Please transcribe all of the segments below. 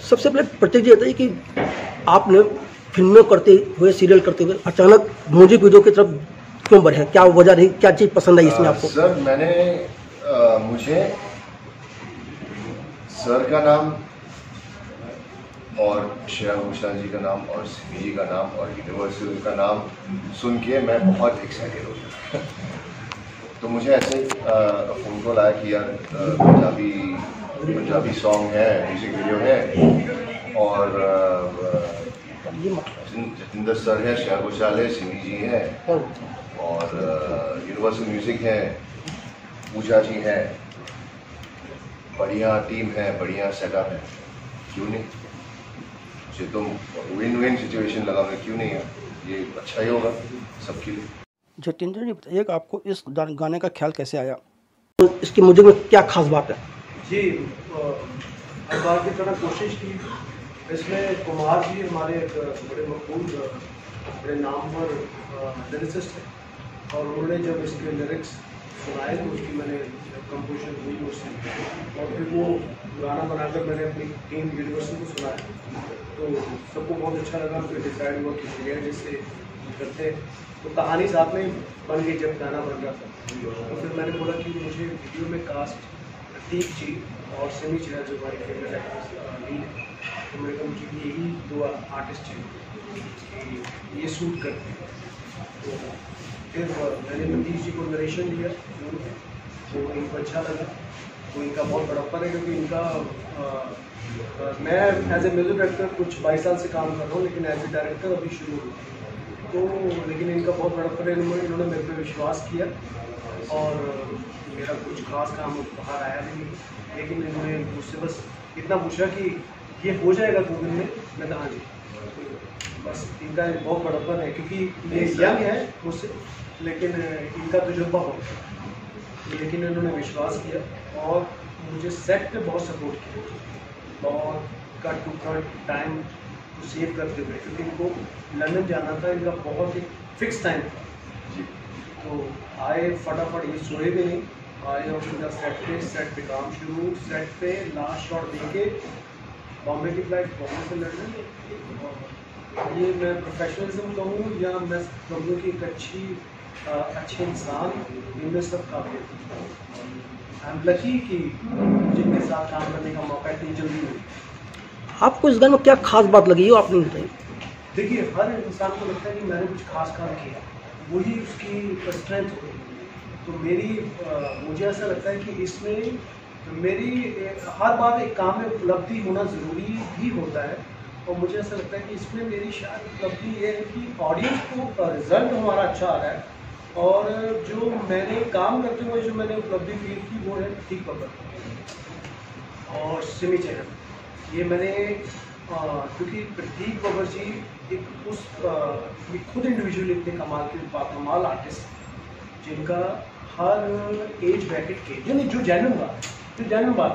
सबसे पहले प्रत्येक जी बताइए कि आपने फिल्में करते हुए, सीरियल करते हुए अचानक म्यूजिक वीडियो की तरफ क्यों बढ़े? क्या वजह रही, क्या चीज़ पसंद आई इसमें आपको? सर मुझे सर का नाम और श्रेया घोषाल जी का नाम और सिमी जी का नाम और यूनिवर्सल का नाम सुन के मैं बहुत एक्साइटेड हो गया। तो मुझे ऐसे फ़ोन कॉल आया कि यार पंजाबी सॉन्ग है, म्यूज़िक वीडियो है और जतिंदर सर है, श्रेया घोषाल है, सिमी जी है और यूनिवर्सल म्यूज़िक है, पूजा जी है, बढ़िया टीम है, बढ़िया सेटअप है, क्यों नहीं? मुझे तो विन विन सिचुएशन लगा, मैं क्यों नहीं है, ये अच्छा ही होगा सबके लिए। जतिंदर जी बताइए कि आपको इस गाने का ख्याल कैसे आया? तो इसकी म्यूजिक में क्या खास बात है? जी, हर बार की तरह कोशिश की। इसमें कुमार जी हमारे एक बड़े मकबूल, बड़े नामवर लिरिसिस्ट हैं और उन्होंने जब इसके लिरिक्स सुनाए तो उसकी मैंने कंपोजिशन हुई उससे और फिर वो गाना बनाकर मैंने अपनी टीम यूनिवर्सल को सुनाया तो सबको बहुत अच्छा लगा। फिर डिसाइड हुआ कि श्रेया जिससे करते तो कहानी साथ में बन गई जब गाना बन रहा था। तो फिर मैंने बोला कि मुझे वीडियो में कास्ट प्रतीक जी और सिमी जी जो हमारी फेवरेट एक्ट्रेस लीड है, तो मेरे को मुझे यही दो आर्टिस्ट चाहिए कि ये शूट करते हैं। तो फिर मैंने नीतीश जी को नरेशन दिया तो इनको अच्छा लगा। तो इनका बहुत बड़प्पन है क्योंकि इनका मैं एज ए म्यूजिक डायरेक्टर कुछ 22 साल से काम कर रहा हूँ, लेकिन एज ए डायरेक्टर अभी शुरू हुआ तो लेकिन इनका बहुत बड़प्पन है। इन्होंने मेरे पे विश्वास किया और मेरा कुछ खास काम बाहर आया नहीं, लेकिन इन्होंने मुझसे बस इतना पूछा कि ये हो जाएगा 2 दिन में। मैं कहा हाँ जी, बस इनका बहुत बड़प्पन है क्योंकि ये यंग है मुझसे, लेकिन इनका तजुर्बा बहुत है, लेकिन इन्होंने विश्वास किया और मुझे सेट पे बहुत सपोर्ट किया, बहुत कट टू कट टाइम को सेव करते हुए, क्योंकि इनको लंदन जाना था, इनका बहुत एक फिक्स टाइम था। तो आए फटाफट, ये सोए भी नहीं, आए और सीधा सेट पे काम शुरू, सेट पे लास्ट शॉट देके बॉम्बे की फ्लाइट, बॉम्बे से लंदन। ये मैं प्रोफेशनलिज्म कहूँ या मैं कहूँ कि एक अच्छे इंसान, इनमें सब काबिलियत। आई एम लकी कि जिनके साथ काम करने का मौका इतनी जल्दी मिला। आपको इस गाने में क्या खास बात लगी हो, आपने बताइए? देखिए, हर इंसान को लगता है कि मैंने कुछ खास काम किया, वही उसकी स्ट्रेंथ होगी। तो मुझे ऐसा लगता है कि इसमें मेरी हर बार एक काम में उपलब्धि होना ज़रूरी भी होता है और मुझे ऐसा लगता है कि इसमें मेरी शायद उपलब्धि ये है कि ऑडियंस को रिजल्ट हमारा अच्छा आ रहा है और जो मैंने काम करते हुए जो मैंने उपलब्धि फील की वो है ठीक बब्बर और सिमी चैनल। ये मैंने क्योंकि प्रतीक बब्बर जी ये खुद इंडिविजुअली इतने कमाल आर्टिस्ट जिनका हर एज ब्रैकेट के जो जेन्युइन बात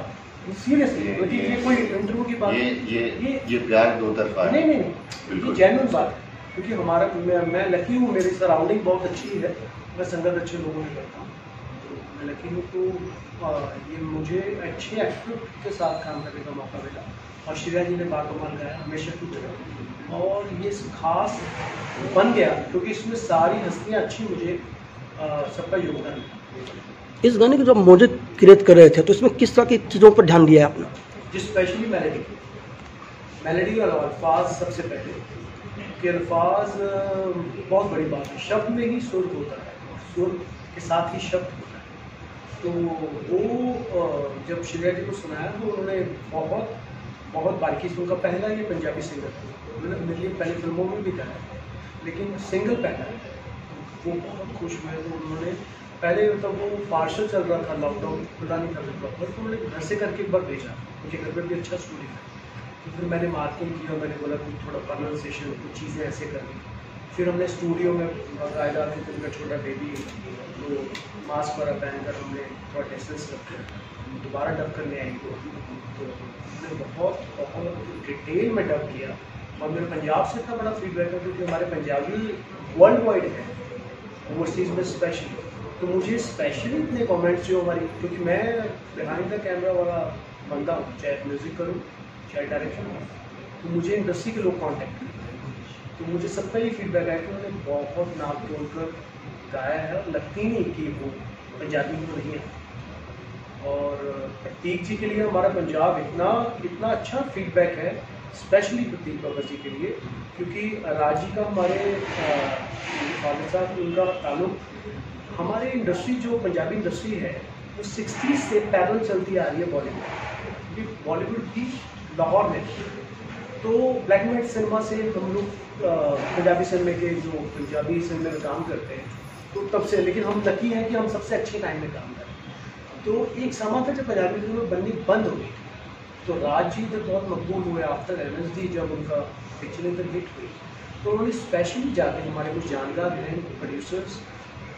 सीरियसली, ये कोई इंटरव्यू की बात ये प्यार दो तरफा है। नहीं, ये जेन्युइन बात है क्योंकि हमारा मैं लकी हूँ, मेरी सराउंडिंग बहुत अच्छी है, मैं संगत अच्छे लोगों में करता हूँ, तो मैं लकी हूँ। तो ये मुझे अच्छे एक्टर के साथ काम करने का मौका मिला और श्रेया जी ने बाकमाल गाया हमेशा की तरह और ये खास बन गया क्योंकि इसमें सारी हस्तियाँ अच्छी, मुझे सबका योगदान है। इस गाने की जब म्यूजिक क्रिएट कर रहे थे तो इसमें किस तरह की चीज़ों पर ध्यान दिया है आपने? जो स्पेशली मेलेडी और अल्फाज, सबसे पहले कि अल्फाज बहुत बड़ी बात है, शब्द में ही सुर होता है और सुर के साथ ही शब्द होता है। तो वो जब श्रेया जी को सुनाया तो उन्होंने बहुत बारीकी से, उनका पहला ये पंजाबी सिंगर था, उन्होंने मेरे लिए पहले फिल्मों में भी गाया लेकिन सिंगल पहला है, वो बहुत खुश हुए। तो उन्होंने पहले तो वो पार्सल चल रहा था, लॉकडाउन खुला नहीं था प्रॉपर, तो उन्होंने घर से करके एक बार भेजा, उनके घर पर भी अच्छा स्टूडियो है। तो फिर मैंने मार्किंग की और मैंने बोला कि थोड़ा प्रोनाउंसिएशन कुछ चीज़ें ऐसे करनी। फिर हमने स्टूडियो में बाकायदा फिर उनका छोटा बेबी तो मास्क वगैरह पहनकर हमने थोड़ा डिस्टेंस रखकर दोबारा डब करने आई तो हमने बहुत डिटेल में डब किया और मेरे पंजाब से इतना बड़ा फीडबैक है क्योंकि हमारे पंजाबी वर्ल्ड वाइड है ओवरसीज़ में स्पेशली। तो मुझे स्पेशली इतने कमेंट्स जो हमारी, क्योंकि मैं बिहाइंड द कैमरा वाला बंदा हूँ, चाहे म्यूज़िक करूँ चाहे डायरेक्शन हो, तो मुझे इंडस्ट्री के लोग कांटेक्ट करते हैं। तो मुझे सबका ये फीडबैक आया कि उन्होंने बहुत नाक तोड़कर गाया है और लगती नहीं कि वो पंजाबी में नहीं है। और प्रतीक जी के लिए हमारा पंजाब इतना अच्छा फीडबैक है, स्पेशली प्रतीक बाबा जी के लिए, क्योंकि राजी का हमारे फादर साहब उनका ताल्लुक हमारे इंडस्ट्री जो पंजाबी इंडस्ट्री है वो 60s से पैरेलल चलती आ रही है बॉलीवुड। क्योंकि बॉलीवुड भी लाहौर में तो ब्लैक एंड वाइट सिनेमा से हम लोग पंजाबी सिनेमा के जो पंजाबी सिनेमा में काम करते हैं तो तब से, लेकिन हम लकी हैं कि हम सबसे अच्छे टाइम में काम कर रहे हैं। तो एक समय था जब पंजाबी फिल्में बननी बंद हो गई, तो राज जी तो बहुत मकबूल हुए आफ्टर एमएसडी, जब उनका पिक्चर हिट हुई तो उन्होंने स्पेशली जाके हमारे कुछ जानकार हैं प्रोड्यूसर्स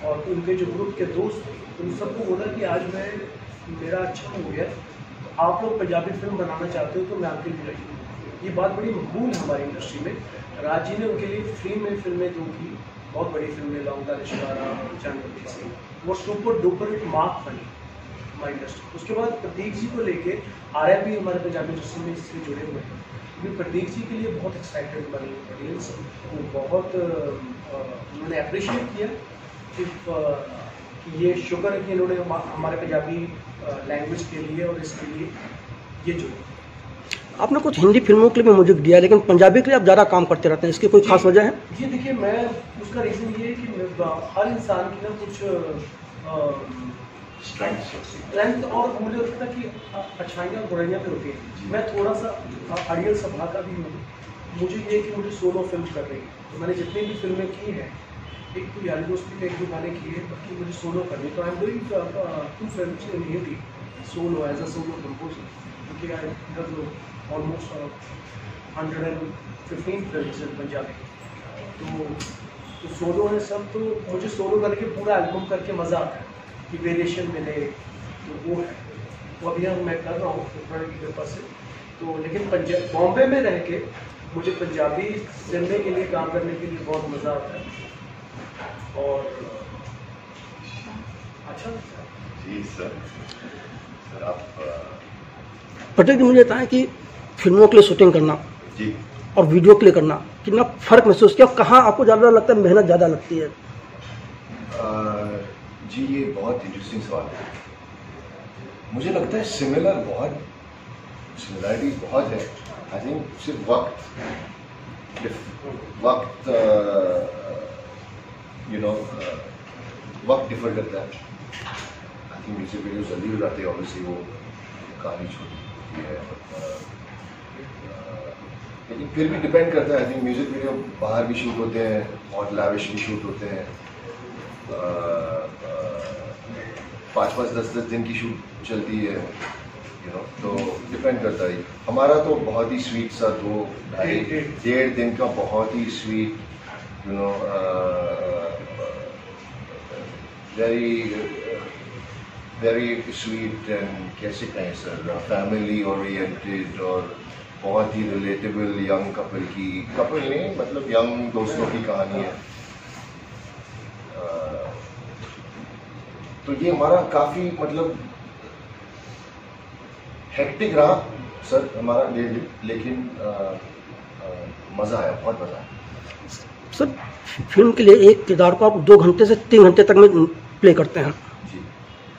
और उनके जो ग्रुप के दोस्त उन सबको बोला कि आज मेरा अच्छा हो गया, तो आप लोग पंजाबी फिल्म बनाना चाहते हो तो मैं आपके लिए रेडी हूँ। ये बात बड़ी मकबूल है हमारी इंडस्ट्री में। राज जी ने उनके लिए फ्री में फिल्में दो की, बहुत बड़ी फिल्में, लौंगा रिश्तेदारा, चंद्रपति सिंह, वो सुपर डुपर मार्क बनी हमारी इंडस्ट्री। उसके बाद प्रतीक जी को लेके आर्या भी हमारे पंजाबी इंडस्ट्री में इससे जुड़े हुए हैं, क्योंकि प्रतीक जी के लिए बहुत एक्साइटेड बनी ऑडियंस, वो बहुत उन्होंने अप्रिशिएट किया कि ये शुक्र है कि इन्होंने हमारे पंजाबी लैंग्वेज के लिए और इसके लिए ये जुड़े। आपने कुछ हिंदी फिल्मों के लिए भी म्यूजिक दिया, लेकिन पंजाबी के लिए आप ज़्यादा काम करते रहते हैं, इसकी कोई खास वजह है? जी देखिए, मैं उसका रीज़न ये है कि हर इंसान की ना कुछ स्ट्रेंथ और मुझे लगता है कि अच्छाइयाँ और बुराइयाँ भी होती हैं। मैं थोड़ा सा अड़ियल सभा का भी हूँ, मुझे ये कि मुझे सोलो फिल्म कर रही है, तो मैंने जितनी भी फिल्में की हैं, एक तो यारी दोस्ती में 1-2 गाने किए, बाकी मुझे सोलो करनी, तो I am doing 2 films in Hindi solo as a solo composer, क्योंकि I done almost 115 films in Punjabi. तो सोलो है सब, तो मुझे सोलो करके पूरा एल्बम करके मज़ा आता है कि वेरिएशन मिले, तो वो है। तो अभी मैं कर रहा हूँ उत्तराखंड की कृपा से, तो लेकिन बॉम्बे में रह के मुझे पंजाबी सिनेमा के लिए काम करने के लिए बहुत मज़ा आता है और अच्छा लगता है। जी सर आप प्रतीक जी मुझे बताएं कि फिल्मों के लिए शूटिंग करना जी और वीडियो के लिए करना कितना फ़र्क महसूस किया, कहाँ आपको ज़्यादा लगता है, मेहनत ज़्यादा लगती है? जी ये बहुत इंटरेस्टिंग सवाल है। मुझे लगता है सिमिलरिटीज बहुत है। आई थिंक सिर्फ वक्त वक्त डिफर करता है। आई थिंक म्यूजिक वीडियो जल्दी हो जाते हैं, ऑब्वियसली वो कहानी छोटी होती है, लेकिन फिर भी डिपेंड करता है। आई थिंक म्यूजिक वीडियो बाहर भी शूट होते हैं, बहुत लैविश भी शूट होते हैं, 5-5, 10-10 दिन की शूट चलती है, तो डिपेंड करता है। हमारा तो बहुत ही स्वीट सा 2-2.5 दिन का बहुत ही स्वीट वेरी स्वीट एंड कैसे कहें सर, फैमिली ओरिएंटेड और बहुत ही रिलेटेबल यंग कपल नहीं मतलब यंग दोस्तों की कहानी है। तो ये हमारा काफ़ी मतलब हेक्टिक रहा सर हमारा, लेकिन मज़ा आया, बहुत मज़ा आया। सर फिल्म के लिए एक किरदार को आप 2 घंटे से 3 घंटे तक में प्ले करते हैं जी,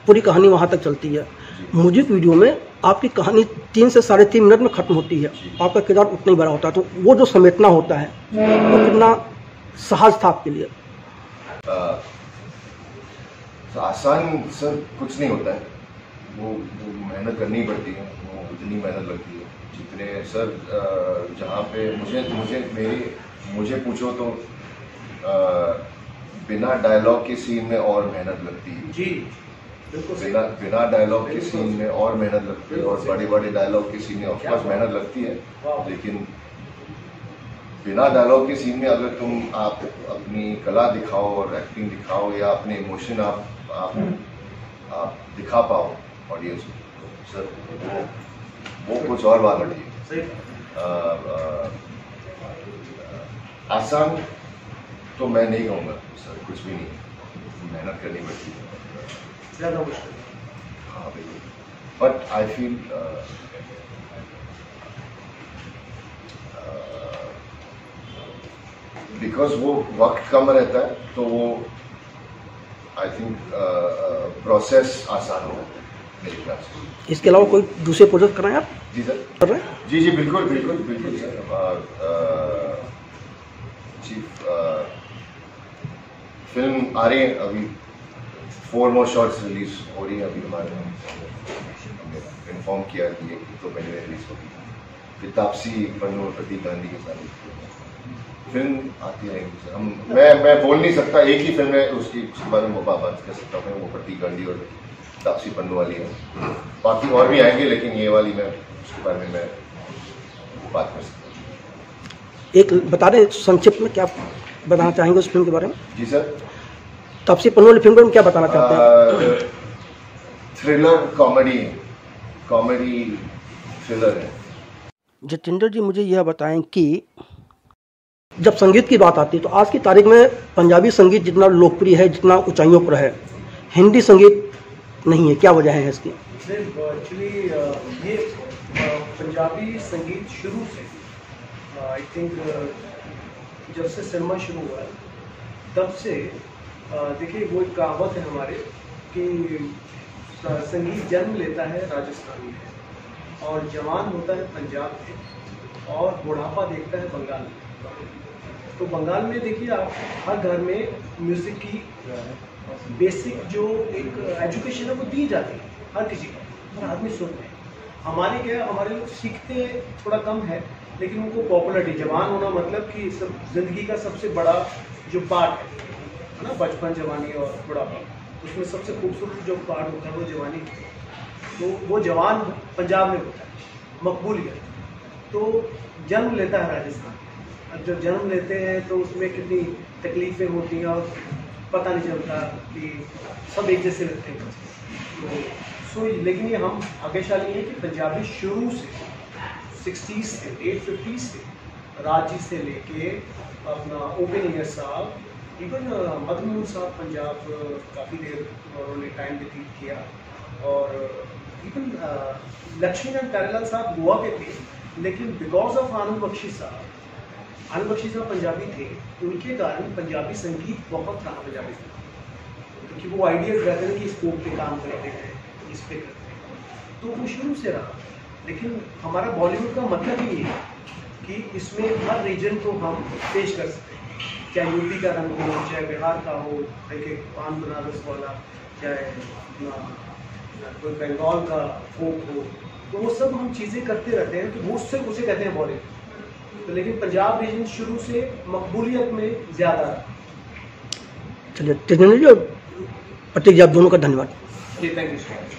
पूरी कहानी वहाँ तक चलती है। म्यूजिक वीडियो में आपकी कहानी 3 से 3.5 मिनट में ख़त्म होती है, आपका किरदार उतना ही बड़ा होता है, तो वो जो समेटना होता है वो कितना सहज था आपके लिए? आसान सर कुछ नहीं होता है, वो मेहनत करनी पड़ती है, वो इतनी मेहनत लगती है जितने सर जहाँ पे मुझे पूछो तो बिना डायलॉग के सीन में और मेहनत लगती है जी, बिना डायलॉग के सीन में और मेहनत लगती है, और बड़े डायलॉग के सीन में ऑफकोर्स मेहनत लगती है, लेकिन बिना डायलॉग के सीन में अगर आप अपनी कला दिखाओ और एक्टिंग दिखाओ या अपने इमोशन आप दिखा पाओ ऑडियंस को, सर वो कुछ और बात होती है। आसान तो मैं नहीं कहूँगा सर, कुछ भी नहीं, मेहनत करनी पड़ती है ज़्यादा मुश्किल। हाँ बिल्कुल, बट आई फील बिकॉज वो वक्त कम रहता है तो वो आई थिंक प्रोसेस आसान होता है मेरे ख्याल से। इसके अलावा कोई दूसरे प्रोजेक्ट कर रहे हैं आप? जी सर, कर रहे हैं? जी बिल्कुल बिल्कुल बिल्कुल सर। चीफ फिल्म आ रही है अभी, 4 more शॉर्ट्स रिलीज हो रही है अभी हमारे, हमने इन्फॉर्म किया कि 1-2 महीने में रिलीज होगी। फिर तापसी पन्नू और प्रतीक गांधी के साथ फिल्म आती रहेंगी सर। मैं बोल नहीं सकता एक ही फिल्म है उसके बारे में बात कर सकता हूँ, वो प्रतीक गांधी और तापसी पन्नू वाली है। बाकी और भी आएंगे लेकिन ये वाली मैं उसके बारे में मैं बात कर सकता हूँ। एक बता दें संक्षिप्त में क्या बताना चाहेंगे उस फिल्म के बारे में? जी सर, तापसी पन्नू वाली फिल्म के बारे में क्या बताना चाहते हैं? थ्रिलर कॉमेडी थ्रिलर है। जितेंद्र जी, मुझे यह बताएं कि जब संगीत की बात आती है तो आज की तारीख में पंजाबी संगीत जितना लोकप्रिय है, जितना ऊंचाइयों पर है, हिंदी संगीत नहीं है, क्या वजह है इसकी? एक्चुअली ये पंजाबी संगीत शुरू से आई थिंक जब से सिनेमा शुरू हुआ है तब से देखिए, वो एक कहावत है हमारे कि संगीत जन्म लेता है राजस्थान में और जवान होता है पंजाब में और बुढ़ापा देखता है बंगाल में। तो बंगाल में देखिए आप हर घर में म्यूज़िक की बेसिक जो एक एजुकेशन है वो दी जाती है हर किसी को, हर आदमी सुनते हैं। हमारे क्या, हमारे लोग सीखते थोड़ा कम है लेकिन उनको पॉपुलरिटी, जवान होना मतलब कि सब जिंदगी का सबसे बड़ा जो पार्ट है ना, बचपन जवानी और बुढ़ापा, उसमें सबसे खूबसूरत जो पार्ट होता है वो जवानी। तो वो जवान पंजाब में होता है, मकबूलियत। तो जन्म लेता है राजस्थान। अब जब जन्म लेते हैं तो उसमें कितनी तकलीफ़ें होती हैं और पता नहीं चलता कि सब एक जैसे लगते हैं। तो लेकिन ये हम भाग्यशाली हैं कि पंजाबी शुरू से 60s से 850 से राजी से लेके अपना ओपन साहब, इवन मदन साहब पंजाब काफ़ी देर उन्होंने टाइम व्यतीत किया, और इवन लक्ष्मीनारायण प्यारेलाल साहब गोवा के थे, लेकिन बिकॉज ऑफ आनंद बख्शी साहब पंजाबी थे, उनके कारण पंजाबी संगीत बहुत रहा पंजाबी संगीत, क्योंकि वो आइडियाज रहते हैं कि स्कोप पे काम करते हैं, इस पे करते हैं, तो वो शुरू से रहा। लेकिन हमारा बॉलीवुड का मतलब ही है कि इसमें हर रीजन को हम पेश कर सकते हैं, चाहे यूपी का रंग हो, चाहे बिहार का हो, एक पान बनारस वाला, चाहे कोई बंगाल का फोक हो, तो वो सब हम चीज़ें करते रहते हैं। तो वो उससे उसे कहते हैं बॉलीवुड। तो लेकिन पंजाब रीजन शुरू से मकबूलियत में ज़्यादा रहा। चलिए, जितेंद्र जी और प्रतीक जी, आप दोनों का धन्यवाद। जी, थैंक यू सो मच।